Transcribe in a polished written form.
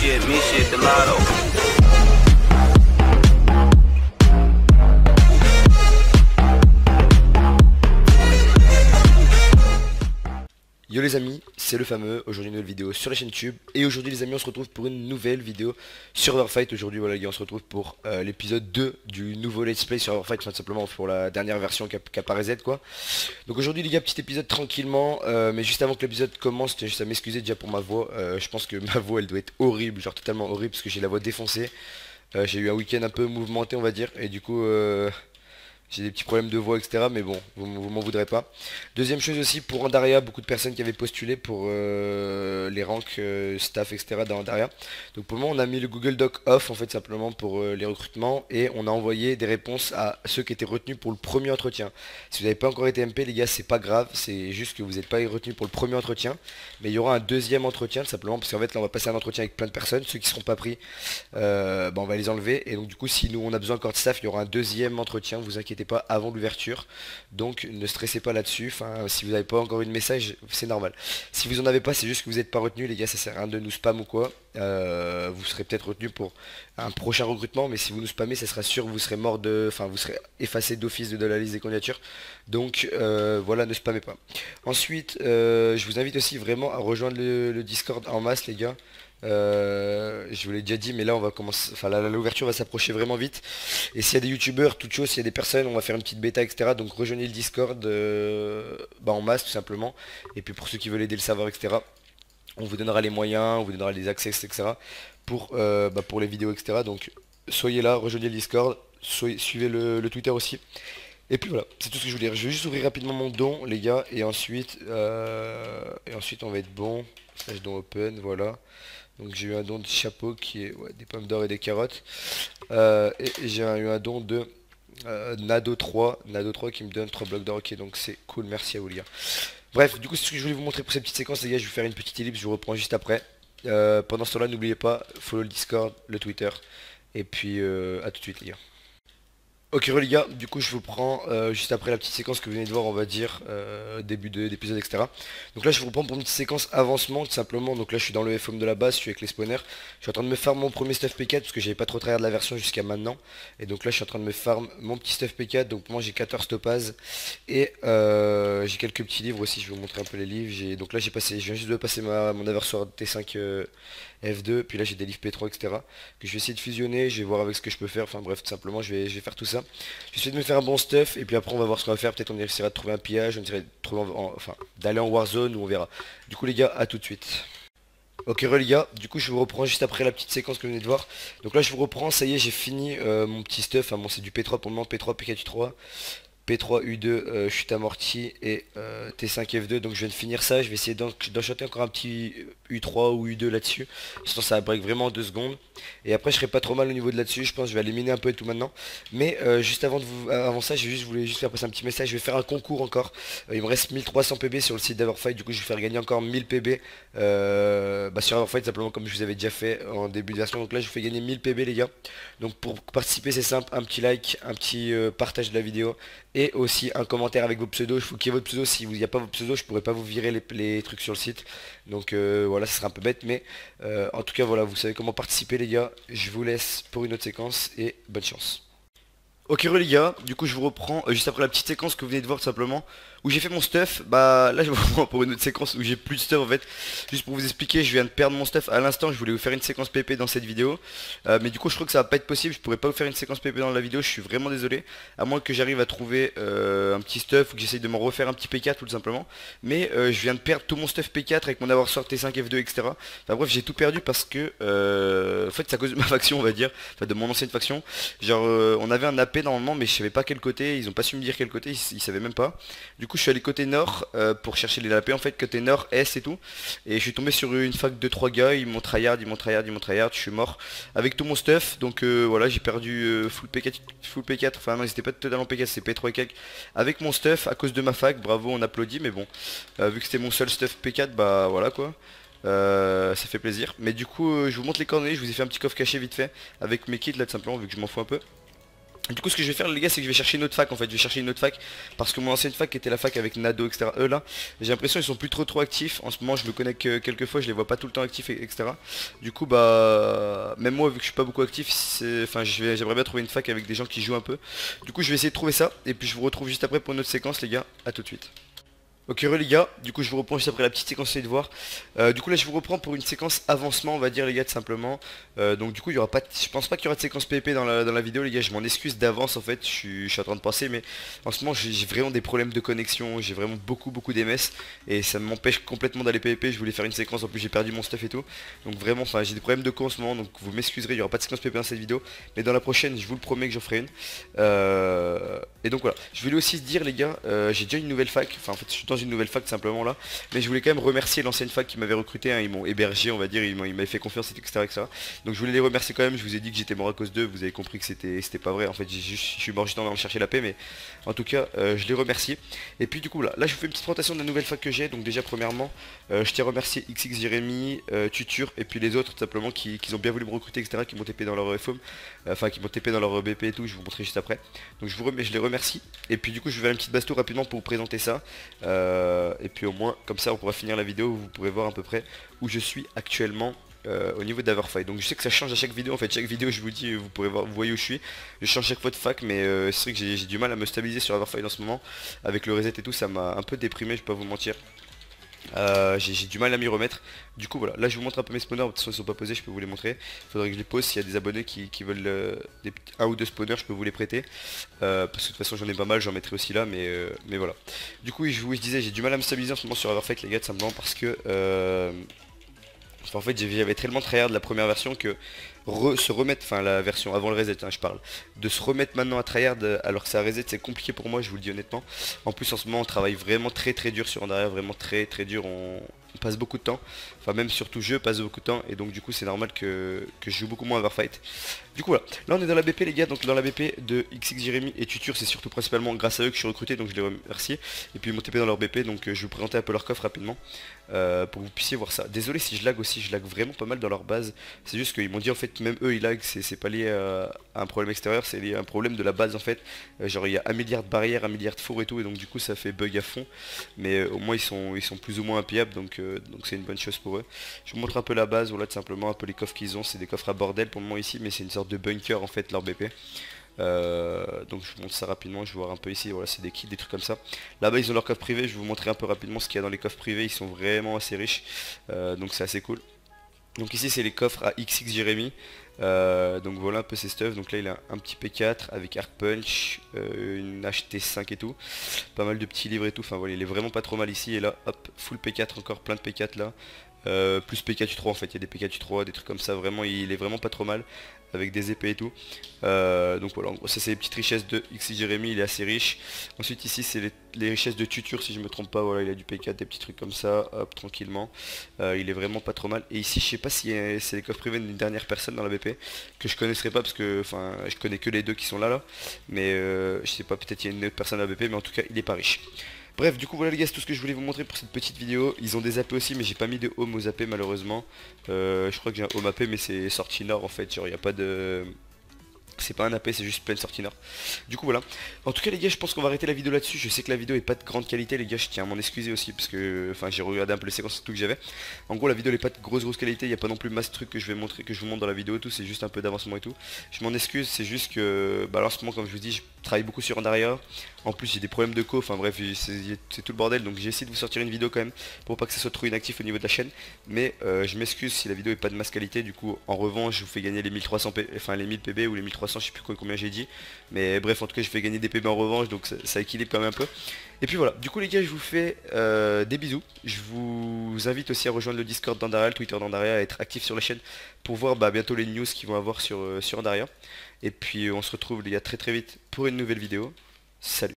shit, me shit, the lotto. Yo les amis, c'est le fameux, aujourd'hui une nouvelle vidéo sur la chaîne YouTube. Et aujourd'hui les amis on se retrouve pour une nouvelle vidéo sur Overfight. Aujourd'hui voilà les gars on se retrouve pour l'épisode 2 du nouveau let's play sur Overfight. Enfin tout simplement pour la dernière version qu'apparaît quoi. Donc aujourd'hui les gars petit épisode tranquillement. Mais juste avant que l'épisode commence, je juste à m'excuser déjà pour ma voix. Je pense que ma voix elle doit être horrible, genre totalement horrible parce que j'ai la voix défoncée. J'ai eu un week-end un peu mouvementé on va dire. Et du coup j'ai des petits problèmes de voix, etc. Mais bon, vous m'en voudrez pas. Deuxième chose aussi, pour Andaria, beaucoup de personnes qui avaient postulé pour les ranks staff, etc. dans Andaria. Donc pour le moment, on a mis le Google Doc off, en fait, simplement pour les recrutements. Et on a envoyé des réponses à ceux qui étaient retenus pour le premier entretien. Si vous n'avez pas encore été MP, les gars, c'est pas grave. C'est juste que vous n'êtes pas retenus pour le premier entretien. Mais il y aura un deuxième entretien, simplement, parce qu'en fait, là, on va passer un entretien avec plein de personnes. Ceux qui ne seront pas pris, on va les enlever. Et donc, du coup, si nous, on a besoin encore de staff, il y aura un deuxième entretien. Vous inquiétez pas avant l'ouverture, donc ne stressez pas là-dessus. Enfin, si vous n'avez pas encore eu de message, c'est normal. Si vous en avez pas, c'est juste que vous n'êtes pas retenu, les gars, ça sert à rien de nous spam ou quoi. Vous serez peut-être retenu pour un prochain recrutement, mais si vous nous spammez, ça sera sûr, vous serez mort de, enfin, vous serez effacé d'office de la liste des candidatures. Donc voilà, ne spammez pas. Ensuite, je vous invite aussi vraiment à rejoindre le Discord en masse, les gars. Je vous l'ai déjà dit, mais là on va commencer, enfin l'ouverture va s'approcher vraiment vite. Et s'il y a des youtubeurs, toute chose, s'il y a des personnes, on va faire une petite bêta, etc. Donc rejoignez le Discord en masse tout simplement. Et puis pour ceux qui veulent aider le serveur, etc. On vous donnera les moyens, on vous donnera les accès, etc. Pour les vidéos, etc. Donc soyez là, rejoignez le Discord, suivez le Twitter aussi. Et puis voilà, c'est tout ce que je voulais dire. Je vais juste ouvrir rapidement mon don, les gars, et ensuite on va être bon. Slash don open, voilà. Donc j'ai eu un don de chapeau qui est des pommes d'or et des carottes. Et j'ai eu un don de Nado 3 qui me donne 3 blocs d'or. Ok, donc c'est cool, merci à vous les gars. Bref, du coup c'est ce que je voulais vous montrer pour cette petite séquence les gars. Je vais faire une petite ellipse, je vous reprends juste après. Pendant ce temps là, n'oubliez pas, follow le Discord, le Twitter. Et puis à tout de suite les gars. Ok les gars, du coup je vous prends juste après la petite séquence que vous venez de voir, on va dire, début d'épisode, etc. Donc là je vous reprends pour une petite séquence avancement tout simplement. Donc là je suis dans le FOM de la base, je suis avec les spawners. Je suis en train de me farm mon premier stuff P4 parce que j'avais pas trop tryhard de la version jusqu'à maintenant. Et donc là je suis en train de me farm mon petit stuff P4. Donc moi j'ai 14 topazes. Et j'ai quelques petits livres aussi, je vais vous montrer un peu les livres. Donc là je viens juste de passer mon Eversword T5 F2, puis là j'ai des livres P3, etc. que je vais essayer de fusionner, je vais voir avec ce que je peux faire, enfin bref tout simplement je vais faire tout ça. Je vais essayer de me faire un bon stuff et puis après on va voir ce qu'on va faire, peut-être on essaiera de trouver un pillage, on essaiera de trouver enfin d'aller en Warzone ou on verra. Du coup les gars, à tout de suite. Ok les gars, du coup je vous reprends juste après la petite séquence que vous venez de voir. Donc là je vous reprends, ça y est j'ai fini mon petit stuff, enfin bon c'est du P3 pour le moment, P3, P4, U3. P3, U2, chute amortie et T5, F2. Donc je viens de finir ça. Je vais essayer d'enchanter encore un petit U3 ou U2 là-dessus. Sinon ça va break vraiment en 2 secondes. Et après je serai pas trop mal au niveau de là-dessus. Je pense que je vais aller miner un peu et tout maintenant. Mais juste avant ça, je voulais juste faire passer un petit message. Je vais faire un concours encore. Il me reste 1300 PB sur le site d'Everfight. Du coup je vais faire gagner encore 1000 PB sur Everfight simplement comme je vous avais déjà fait en début de version. Donc là je vous fais gagner 1000 PB les gars. Donc pour participer c'est simple. Un petit like, un petit partage de la vidéo. Et aussi un commentaire avec vos pseudos. Il faut qu'il y ait votre pseudo. Si vous n'y a pas vos pseudos, je pourrais pas vous virer les trucs sur le site. Donc voilà, ça sera un peu bête. Mais en tout cas, voilà, vous savez comment participer, les gars. Je vous laisse pour une autre séquence et bonne chance. Ok les gars, du coup je vous reprends juste après la petite séquence que vous venez de voir tout simplement où j'ai fait mon stuff. Bah là je vous reprends pour une autre séquence où j'ai plus de stuff en fait. Juste pour vous expliquer, je viens de perdre mon stuff à l'instant. Je voulais vous faire une séquence PP dans cette vidéo mais du coup je crois que ça va pas être possible. Je pourrais pas vous faire une séquence PP dans la vidéo, je suis vraiment désolé. À moins que j'arrive à trouver un petit stuff ou que j'essaye de m'en refaire un petit P4 tout simplement. Mais je viens de perdre tout mon stuff P4 avec mon avoir sorti T5 F2 etc. Enfin bref j'ai tout perdu parce que en fait c'est à cause de ma faction on va dire. Enfin de mon ancienne faction. Genre on avait un AP normalement mais je savais pas quel côté, ils ont pas su me dire quel côté, ils savaient même pas. Du coup je suis allé côté nord pour chercher les AP en fait, côté nord, S et tout. Et je suis tombé sur une fac de 3 gars, ils m'ont tryhard, je suis mort avec tout mon stuff. Donc voilà j'ai perdu full P4, enfin non c'était pas totalement P4, c'est P3 et quelques. Avec mon stuff à cause de ma fac, bravo on applaudit mais bon. Vu que c'était mon seul stuff P4, bah voilà quoi. Ça fait plaisir. Mais du coup je vous montre les coordonnées, je vous ai fait un petit coffre caché vite fait avec mes kits là tout simplement vu que je m'en fous un peu. Du coup ce que je vais faire les gars c'est que je vais chercher une autre fac en fait, je vais chercher une autre fac parce que mon ancienne fac qui était la fac avec Nado etc. Eux là j'ai l'impression ils sont plus trop actifs. En ce moment je me connecte que quelques fois, je les vois pas tout le temps actifs etc. Du coup bah même moi vu que je suis pas beaucoup actif, enfin j'aimerais bien trouver une fac avec des gens qui jouent un peu. Du coup je vais essayer de trouver ça et puis je vous retrouve juste après pour une autre séquence les gars, à tout de suite. Ok les gars, du coup je vous reprends juste après la petite séquence de voir. Du coup là je vous reprends pour une séquence avancement on va dire les gars tout simplement. Donc du coup il y aura pas je pense pas qu'il y aura de séquence PvP dans la vidéo les gars, je m'en excuse d'avance en fait, je suis en train de penser mais en ce moment j'ai vraiment des problèmes de connexion, j'ai vraiment beaucoup d'MS et ça m'empêche complètement d'aller PvP, je voulais faire une séquence, en plus j'ai perdu mon stuff et tout. Donc vraiment enfin j'ai des problèmes de co en ce moment donc vous m'excuserez, il n'y aura pas de séquence PvP dans cette vidéo. Mais dans la prochaine je vous le promets que j'en ferai une. Et donc voilà, je voulais aussi se dire les gars, j'ai déjà une nouvelle fac, enfin en fait je suis dans une nouvelle fac simplement là, mais je voulais quand même remercier l'ancienne fac qui m'avait recruté, hein, ils m'ont hébergé on va dire, ils m'avaient fait confiance etc. Donc je voulais les remercier quand même, je vous ai dit que j'étais mort à cause d'eux, vous avez compris que c'était pas vrai, en fait je suis mort juste en allant chercher la paix, mais en tout cas je les remercie. Et puis du coup là je vous fais une petite présentation de la nouvelle fac que j'ai, donc déjà premièrement je tiens à remercier XX Jérémy, Tutur et puis les autres tout simplement qui ont bien voulu me recruter etc, qui m'ont TP dans leur FOM, enfin qui m'ont TP dans leur BP et tout, je vais vous montrer juste après. Donc je les remercie, et puis du coup je vais faire une petite basto rapidement pour vous présenter ça. Et puis au moins comme ça on pourra finir la vidéo, vous pourrez voir à peu près où je suis actuellement au niveau d'Averfight. Donc je sais que ça change à chaque vidéo, en fait chaque vidéo je vous dis, vous pourrez voir, vous voyez où je suis. Je change chaque fois de fac, mais c'est vrai que j'ai du mal à me stabiliser sur Averfight en ce moment. Avec le reset et tout ça m'a un peu déprimé, je vais pas vous mentir. J'ai du mal à m'y remettre. Du coup voilà, là je vous montre un peu mes spawners. De toute façon ils sont pas posés, je peux vous les montrer. Faudrait que je les pose, s'il y a des abonnés qui veulent un ou deux spawners, je peux vous les prêter. Parce que de toute façon j'en ai pas mal, j'en mettrai aussi là, mais voilà. Du coup je disais, j'ai du mal à me stabiliser en ce moment sur Everfight les gars, tout simplement parce que en fait j'avais tellement tryhard de la première version que se remettre, enfin la version avant le reset hein, je parle, de se remettre maintenant à tryhard alors que ça reset c'est compliqué pour moi, je vous le dis honnêtement. En plus en ce moment on travaille vraiment très dur sur Andaria, vraiment très dur, on passe beaucoup de temps, enfin même surtout je passe beaucoup de temps et donc du coup c'est normal que je joue beaucoup moins à Everfight. Du coup voilà, là on est dans la BP les gars, donc dans la BP de XX Jérémy et Tutur, c'est surtout principalement grâce à eux que je suis recruté, donc je les remercie. Et puis ils m'ont TP dans leur BP, donc je vais vous présenter un peu leur coffre rapidement pour que vous puissiez voir ça. Désolé si je lag aussi, je lag vraiment pas mal dans leur base, c'est juste qu'ils m'ont dit en fait même eux ils lag, c'est pas lié à un problème extérieur, c'est lié à un problème de la base en fait. Genre il y a 1 milliard de barrières, 1 milliard de fours et tout, et donc du coup ça fait bug à fond, mais au moins ils sont plus ou moins impiables, donc c'est une bonne chose pour eux. Je vous montre un peu la base, voilà tout simplement un peu les coffres qu'ils ont, c'est des coffres à bordel pour le moment ici, mais c'est une sorte de bunker en fait leur BP. Donc je vous montre ça rapidement, je vais voir un peu ici, voilà c'est des kits, des trucs comme ça. Là-bas ils ont leur coffre privé, je vais vous montrer un peu rapidement ce qu'il y a dans les coffres privés, ils sont vraiment assez riches, donc c'est assez cool. Donc ici c'est les coffres à XX Jérémy. Donc voilà un peu ces stuff. Donc là il a un petit P4 avec Arc Punch, une HT5 et tout, pas mal de petits livres et tout, enfin voilà il est vraiment pas trop mal ici. Et là hop, full P4, encore plein de P4 là, plus P4U3 en fait, il y a des P4U3, des trucs comme ça, vraiment il est vraiment pas trop mal, avec des épées et tout. Donc voilà, en gros ça c'est les petites richesses de XY Jérémy, il est assez riche. Ensuite ici c'est les richesses de Tutur si je me trompe pas, voilà il a du P4, des petits trucs comme ça, hop tranquillement. Il est vraiment pas trop mal. Et ici je sais pas si c'est les coffres privés d'une dernière personne dans la BP, que je connaisserai pas parce que enfin je connais que les deux qui sont là. Mais je sais pas, peut-être il y a une autre personne à la BP, mais en tout cas il est pas riche. Bref, du coup voilà les gars, c'est tout ce que je voulais vous montrer pour cette petite vidéo. Ils ont des AP aussi, mais j'ai pas mis de home aux AP malheureusement. Je crois que j'ai un home AP, mais c'est sortie nord en fait, genre il n'y a pas de... C'est pas un AP, c'est juste pleine sortie nord. Du coup voilà. En tout cas les gars, je pense qu'on va arrêter la vidéo là-dessus. Je sais que la vidéo est pas de grande qualité les gars, je tiens à m'en excuser aussi parce que enfin j'ai regardé un peu les séquences tout que j'avais. En gros la vidéo elle est pas de grosse qualité, il n'y a pas non plus masse trucs que je vais montrer, que je vous montre dans la vidéo et tout, c'est juste un peu d'avancement et tout. Je m'en excuse, c'est juste que bah là en ce moment comme je vous dis, je travaille beaucoup sur Andaria. En plus j'ai des problèmes de co, enfin bref c'est tout le bordel, donc j'ai essayé de vous sortir une vidéo quand même pour pas que ça soit trop inactif au niveau de la chaîne. Mais je m'excuse si la vidéo est pas de masse qualité, du coup en revanche je vous fais gagner les 1300 enfin les 1000 PB ou les 1300, je sais plus combien j'ai dit. Mais bref en tout cas je fais gagner des PB en revanche, donc ça équilibre quand même un peu. Et puis voilà, du coup les gars je vous fais des bisous. Je vous invite aussi à rejoindre le Discord d'Andaria, le Twitter d'Andaria, à être actif sur la chaîne pour voir bientôt les news qu'ils vont avoir sur Andaria. Et puis on se retrouve les gars très vite pour une nouvelle vidéo. Salut.